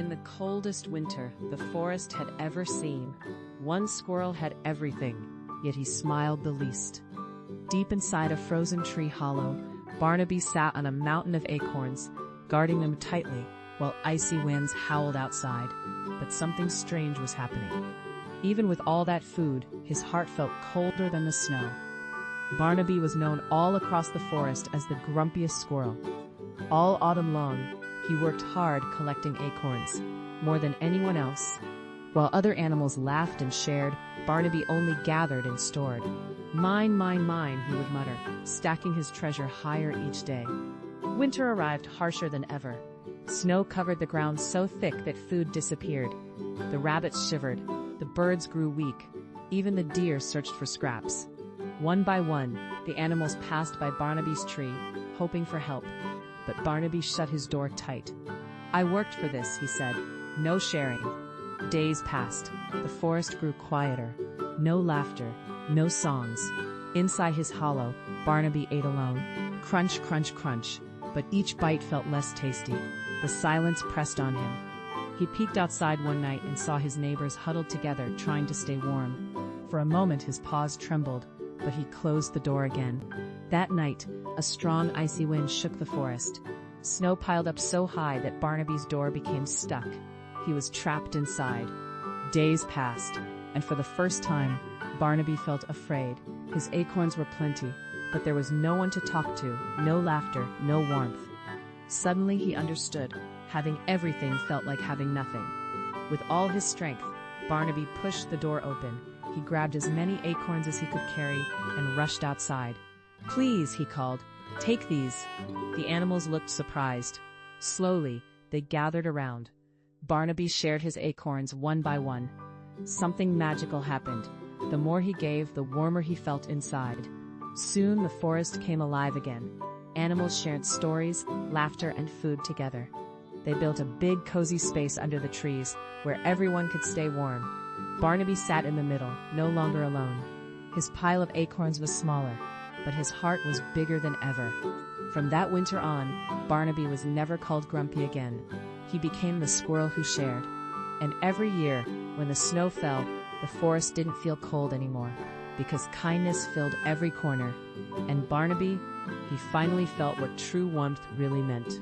in the coldest winter the forest had ever seen. One squirrel had everything, yet he smiled the least. Deep inside a frozen tree hollow, Barnaby sat on a mountain of acorns, guarding them tightly, while icy winds howled outside. But something strange was happening. Even with all that food, his heart felt colder than the snow. Barnaby was known all across the forest as the grumpiest squirrel. All autumn long, he worked hard collecting acorns, more than anyone else. While other animals laughed and shared, Barnaby only gathered and stored. Mine, mine, mine, he would mutter, stacking his treasure higher each day. Winter arrived harsher than ever. Snow covered the ground so thick that food disappeared. The rabbits shivered, the birds grew weak, even the deer searched for scraps. One by one, the animals passed by Barnaby's tree, hoping for help. But Barnaby shut his door tight. "I worked for this," he said. "No sharing." Days passed. The forest grew quieter. No laughter, no songs. Inside his hollow, Barnaby ate alone. Crunch, crunch, crunch. But each bite felt less tasty. The silence pressed on him. He peeked outside one night and saw his neighbors huddled together, trying to stay warm. For a moment his paws trembled, but he closed the door again. That night, a strong icy wind shook the forest. Snow piled up so high that Barnaby's door became stuck. He was trapped inside. Days passed, and for the first time, Barnaby felt afraid. His acorns were plenty, but there was no one to talk to, no laughter, no warmth. Suddenly he understood. Having everything felt like having nothing. With all his strength, Barnaby pushed the door open. He grabbed as many acorns as he could carry and rushed outside. "Please," he called, "take these." The animals looked surprised. Slowly, they gathered around. Barnaby shared his acorns one by one. Something magical happened. The more he gave, the warmer he felt inside. Soon the forest came alive again. Animals shared stories, laughter, and food together. They built a big, cozy space under the trees where everyone could stay warm. Barnaby sat in the middle, no longer alone. His pile of acorns was smaller, but his heart was bigger than ever. From that winter on, Barnaby was never called grumpy again. He became the squirrel who shared. And every year, when the snow fell, the forest didn't feel cold anymore, because kindness filled every corner. And Barnaby, he finally felt what true warmth really meant.